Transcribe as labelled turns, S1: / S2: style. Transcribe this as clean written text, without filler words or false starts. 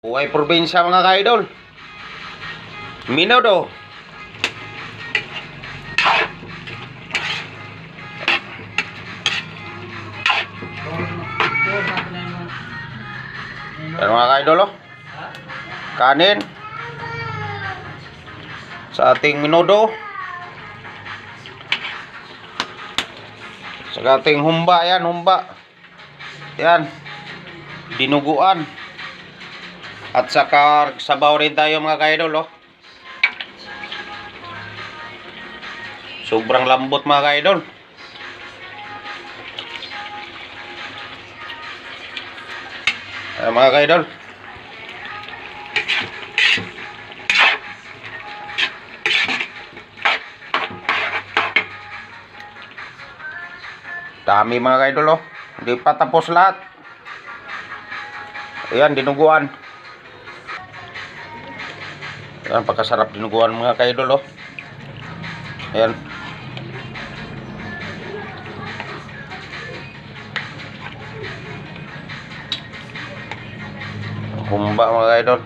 S1: Buhay probinsya mga ka-idol. Minodo. Yan mga ka-idol, oh. Kanin sa ating minodo, sa ating humba. Yan, humba. Yan, dinuguan. At saka sabaw rin tayo mga ka-idol, oh. Sobrang lambot mga ka-idol. Ayan mga ka-idol. Dami mga ka-idol, oh. Hindi pa tapos lahat. Ayan, dinuguan. Ayan, pagkasarap dinuguan mga ka-idol, oh. Ayan. Humba mga ka-idol.